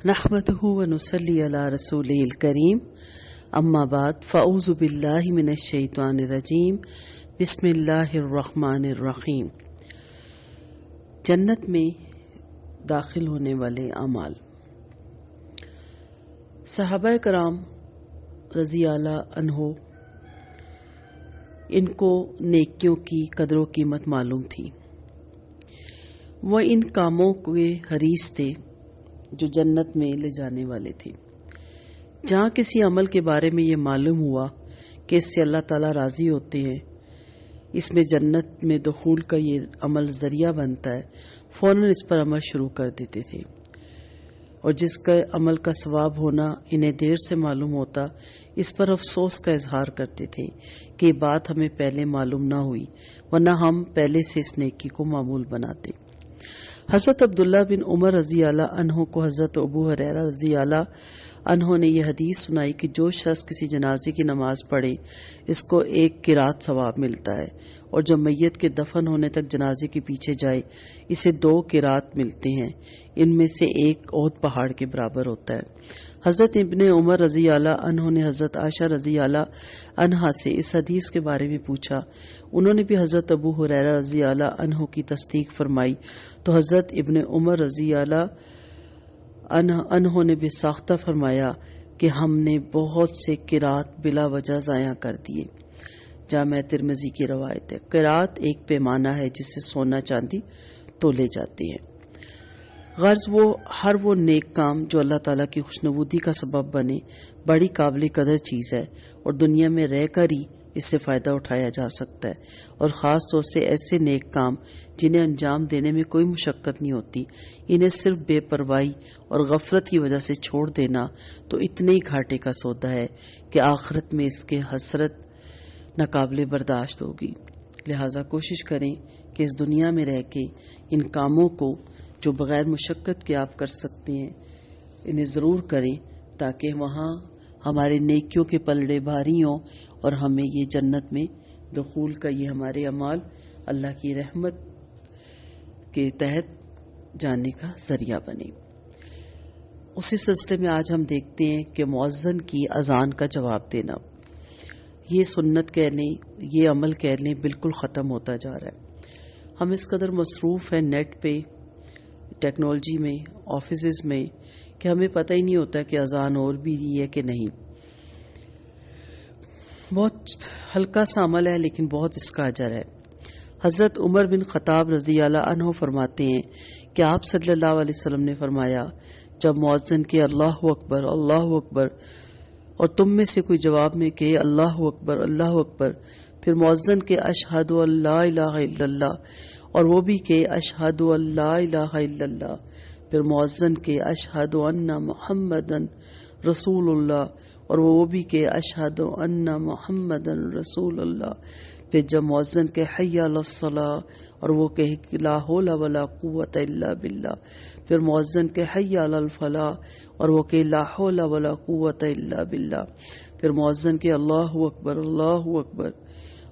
نحمده ونصلي على رسوله الكريم اما بعد فاعوذ بالله من الشیطان الرجیم بسم اللہ الرحمن الرحیم۔ جنت میں داخل ہونے والے اعمال۔ صحابہ کرام رضی اللہ عنہ ان کو نیکیوں کی قدر و قیمت معلوم تھی، وہ ان کاموں کے حریص تھے جو جنت میں لے جانے والے تھے۔ جہاں کسی عمل کے بارے میں یہ معلوم ہوا کہ اس سے اللہ تعالیٰ راضی ہوتے ہیں، اس میں جنت میں دخول کا یہ عمل ذریعہ بنتا ہے، فوراً اس پر عمل شروع کر دیتے تھے، اور جس کا عمل کا ثواب ہونا انہیں دیر سے معلوم ہوتا، اس پر افسوس کا اظہار کرتے تھے کہ یہ بات ہمیں پہلے معلوم نہ ہوئی، ورنہ ہم پہلے سے اس نیکی کو معمول بناتے۔ حضرت عبداللہ بن عمر رضی اللہ عنہ کو حضرت ابو ہریرہ رضی اللہ عنہ نے یہ حدیث سنائی کہ جو شخص کسی جنازے کی نماز پڑھے اس کو ایک قرات ثواب ملتا ہے، اور جو میت کے دفن ہونے تک جنازے کے پیچھے جائے اسے 2 قرات ملتے ہیں، ان میں سے ایک احد پہاڑ کے برابر ہوتا ہے۔ حضرت ابن عمر رضی اللہ عنہ نے حضرت عائشہ رضی اللہ عنہا سے اس حدیث کے بارے میں پوچھا، انہوں نے بھی حضرت ابو ہریرہ رضی اللہ عنہ کی تصدیق فرمائی، تو حضرت ابن عمر رضی اللہ عنہ نے بھی ساختہ فرمایا کہ ہم نے بہت سے قرات بلا وجہ ضائع کر دیے۔ جامع ترمذی کی روایت ہے۔ قرات ایک پیمانہ ہے جس سے سونا چاندی تولے جاتے ہیں۔ غرض ہر وہ نیک کام جو اللہ تعالیٰ کی خوشنودی کا سبب بنے بڑی قابل قدر چیز ہے، اور دنیا میں رہ کر ہی اس سے فائدہ اٹھایا جا سکتا ہے، اور خاص طور سے ایسے نیک کام جنہیں انجام دینے میں کوئی مشقت نہیں ہوتی، انہیں صرف بے پرواہی اور غفلت کی وجہ سے چھوڑ دینا تو اتنے ہی گھاٹے کا سودا ہے کہ آخرت میں اس کے حسرت ناقابل برداشت ہوگی۔ لہٰذا کوشش کریں کہ اس دنیا میں رہ کے ان کاموں کو جو بغیر مشقت کے آپ کر سکتے ہیں انہیں ضرور کریں، تاکہ وہاں ہمارے نیکیوں کے پلڑے بھاری ہوں اور ہمیں یہ جنت میں دخول کا یہ ہمارے اعمال اللہ کی رحمت کے تحت جانے کا ذریعہ بنے۔ اسی سلسلے میں آج ہم دیکھتے ہیں کہ مؤذن کی اذان کا جواب دینا، یہ سنت کہہ لیں، یہ عمل کہہ لیں، بالکل ختم ہوتا جا رہا ہے۔ ہم اس قدر مصروف ہیں نیٹ پہ، ٹیکنالوجی میں، آفیسز میں، کہ ہمیں پتہ ہی نہیں ہوتا کہ اذان اور بھی رہی ہے کہ نہیں۔ بہت ہلکا سا عمل ہے لیکن بہت اس کا اجر ہے۔ حضرت عمر بن خطاب رضی اللہ عنہ فرماتے ہیں کہ آپ صلی اللہ علیہ وسلم نے فرمایا، جب مؤذن کے اللہ اکبر اللہ اکبر اور تم میں سے کوئی جواب میں کہے اللہ اکبر اللہ اکبر، پھر مؤذن کے اشہد ان لا الہ الا اللہ اور وہ بھی کہ اشہد ان لا الہ الا اللہ، پھر مؤذن کے اشہد ان محمدن رسول اللہ اور وہ بھی کہ اشہد ان محمدن رسول اللہ، پھر جب مؤذن کے حی علی الصلاۃ اور وہ کہ لا حول ولا قوت الا باللہ، پھر مؤذن کے حی علی الفلاح اور وہ کہ لا حول ولا قوت الا باللہ، پھر مؤذن کے اللہ اکبر اللہ اکبر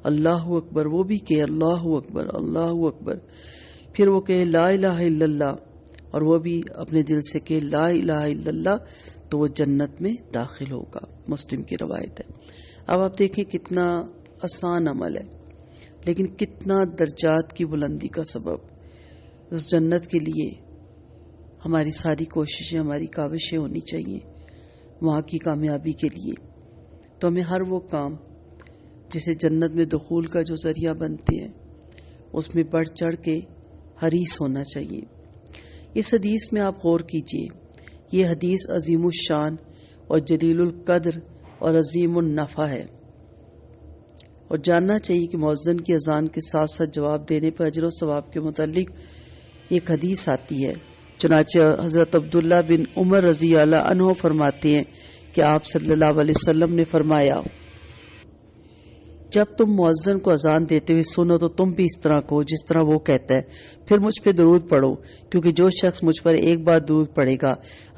اللہ اکبر، وہ بھی کہ اللہ اکبر اللہ اکبر، پھر وہ کہ لا الہ الا اللہ اور وہ بھی اپنے دل سے کہ لا الہ الا اللہ، تو وہ جنت میں داخل ہوگا۔ مسلم کی روایت ہے۔ اب آپ دیکھیں کتنا آسان عمل ہے لیکن کتنا درجات کی بلندی کا سبب۔ اس جنت کے لیے ہماری ساری کوششیں، ہماری کاوشیں ہونی چاہیے وہاں کی کامیابی کے لیے۔ تو ہمیں ہر وہ کام جسے جنت میں دخول کا جو ذریعہ بنتے ہیں اس میں بڑھ چڑھ کے حریص ہونا چاہیے۔ اس حدیث میں آپ غور کیجئے، یہ حدیث عظیم الشان اور جلیل القدر اور عظیم النفع ہے، اور جاننا چاہیے کہ مؤذن کی اذان کے ساتھ ساتھ جواب دینے پر اجر و ثواب کے متعلق ایک حدیث آتی ہے۔ چنانچہ حضرت عبداللہ بن عمر رضی اللہ عنہ فرماتے ہیں کہ آپ صلی اللہ علیہ وسلم نے فرمایا، جب تم مؤذن کو اذان دیتے ہوئے سنو تو تم بھی اس طرح کہو جس طرح وہ کہتا ہے، پھر مجھ پہ درود پڑھو، کیونکہ جو شخص مجھ پر ایک بار درود پڑھے گا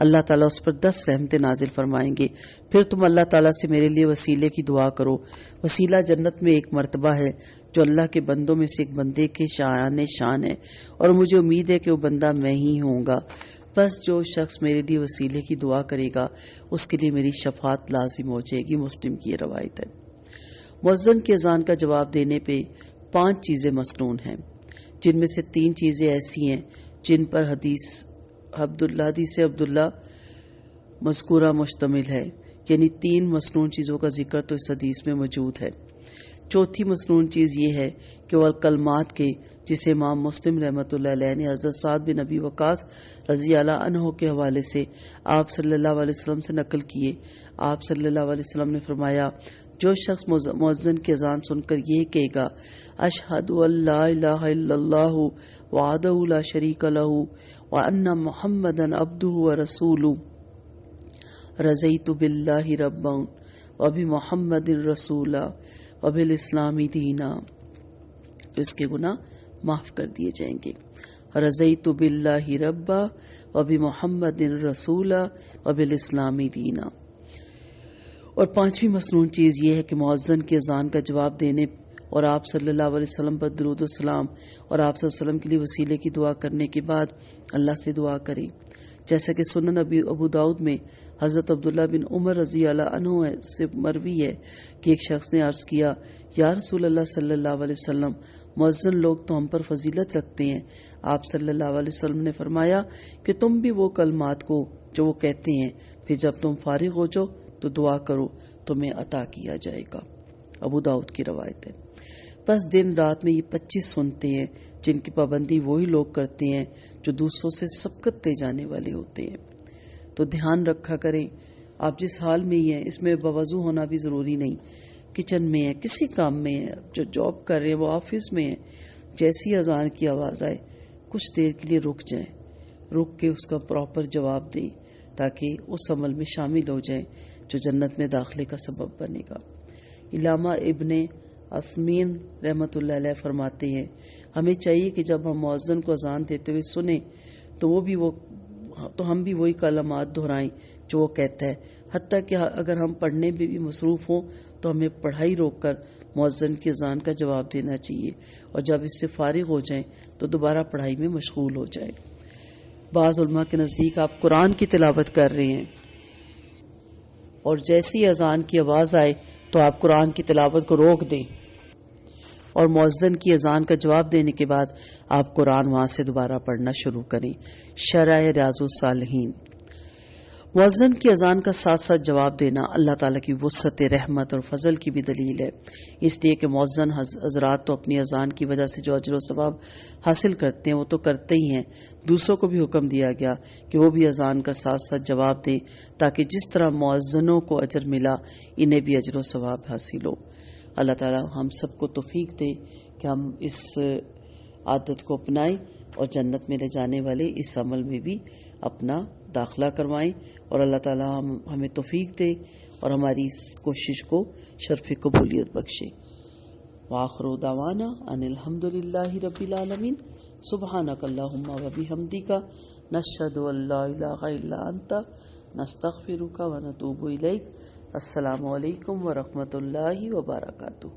اللہ تعالیٰ اس پر 10 رحمتیں نازل فرمائیں گے۔ پھر تم اللہ تعالیٰ سے میرے لیے وسیلے کی دعا کرو۔ وسیلہ جنت میں ایک مرتبہ ہے جو اللہ کے بندوں میں سے ایک بندے کے شان ہے، اور مجھے امید ہے کہ وہ بندہ میں ہی ہوں گا۔ بس جو شخص میرے لیے وسیلے کی دعا کرے گا اس کے لیے میری شفاعت لازم ہو جائے گی. مسلم کی یہ روایت ہے. مؤذن کی اذان کا جواب دینے پہ 5 چیزیں مسنون ہیں، جن میں سے 3 چیزیں ایسی ہیں جن پر حدیث عبداللہ مذکورہ مشتمل ہے، یعنی 3 مسنون چیزوں کا ذکر تو اس حدیث میں موجود ہے. چوتھی مسنون چیز یہ ہے کہ وہ کلمات کے جسے امام مسلم رحمۃ اللہ علیہ نے حضرت سعد بن ابی وقاص رضی اللہ عنہ کے حوالے سے آپ صلی اللہ علیہ وسلم سے نقل کیے. آپ صلی اللہ علیہ وسلم نے فرمایا، جو شخص مؤذن کی اذان سن کر یہ کہے گا اشہد ان لا الہ الا اللہ وحدہ لا شریک لہ وان محمدا عبدہ ورسولہ رضیت باللہ ربا وبمحمد رسولا وبالاسلام دینا، تو اس کے گناہ معاف کر دیے جائیں گے. رضیت باللہ ربا وبمحمد رسولا وبالاسلام دینا. اور 5ویں مسنون چیز یہ ہے کہ مؤذن کی اذان کا جواب دینے اور آپ صلی اللہ علیہ وسلم پر درود و سلام اور آپ صلی اللہ علیہ وسلم کے لیے وسیلے کی دعا کرنے کے بعد اللہ سے دعا کریں، جیسا کہ سنن ابو داؤد میں حضرت عبداللہ بن عمر رضی اللہ عنہ سے مروی ہے کہ ایک شخص نے عرض کیا، یا رسول اللہ صلی اللہ علیہ وسلم، مؤذن لوگ تو ہم پر فضیلت رکھتے ہیں. آپ صلی اللہ علیہ وسلم نے فرمایا کہ تم بھی وہ کلمات کو جو وہ کہتے ہیں، پھر جب تم فارغ ہو جاؤ تو دعا کرو، تمہیں عطا کیا جائے گا. ابو داؤد کی روایت ہے. بس دن رات میں یہ 25 سنتے ہیں جن کی پابندی وہی لوگ کرتے ہیں جو دوسروں سے سبقت لے جانے والے ہوتے ہیں. تو دھیان رکھا کریں، آپ جس حال میں ہی ہیں، اس میں بوضو ہونا بھی ضروری نہیں. کچن میں ہیں، کسی کام میں ہیں، جو جاب کر رہے ہیں وہ آفس میں ہیں، جیسی اذان کی آواز آئے کچھ دیر کے لیے رک جائیں، رک کے اس کا پراپر جواب دیں تاکہ اس عمل میں شامل ہو جائیں جو جنت میں داخلے کا سبب بنے گا. علامہ ابن عثمین رحمۃ اللہ علیہ فرماتے ہیں، ہمیں چاہیے کہ جب ہم مؤذن کو اذان دیتے ہوئے سنیں تو ہم بھی وہی کلمات دہرائیں جو وہ کہتا ہے، حتیٰ کہ اگر ہم پڑھنے میں بھی مصروف ہوں تو ہمیں پڑھائی روک کر مؤذن کی اذان کا جواب دینا چاہیے، اور جب اس سے فارغ ہو جائیں تو دوبارہ پڑھائی میں مشغول ہو جائیں. بعض علماء کے نزدیک آپ قرآن کی تلاوت کر رہے ہیں اور جیسی اذان کی آواز آئے تو آپ قرآن کی تلاوت کو روک دیں اور مؤذن کی اذان کا جواب دینے کے بعد آپ قرآن وہاں سے دوبارہ پڑھنا شروع کریں. شرح ریاض الصالحین. مؤذن کی اذان کا ساتھ ساتھ جواب دینا اللہ تعالیٰ کی وسعت رحمت اور فضل کی بھی دلیل ہے، اس لیے کہ مؤذن حضرات تو اپنی اذان کی وجہ سے جو اجر و ثواب حاصل کرتے ہیں وہ تو کرتے ہی ہیں، دوسروں کو بھی حکم دیا گیا کہ وہ بھی اذان کا ساتھ ساتھ جواب دیں تاکہ جس طرح مؤذنوں کو اجر ملا انہیں بھی اجر و ثواب حاصل ہو. اللہ تعالیٰ ہم سب کو توفیق دے کہ ہم اس عادت کو اپنائیں اور جنت میں لے جانے والے اس عمل میں بھی اپنا داخلہ کروائیں، اور اللہ تعالیٰ ہمیں توفیق دے اور ہماری اس کوشش کو شرف قبولیت بخشے. وآخر دعوانا ان الحمد للہ رب العالمین. سبحانک اللہم وبحمدک نشہد ان لا الہ الا انت نستغفرک ونتوب الیک. السلام علیکم ورحمۃ اللہ وبرکاتہ.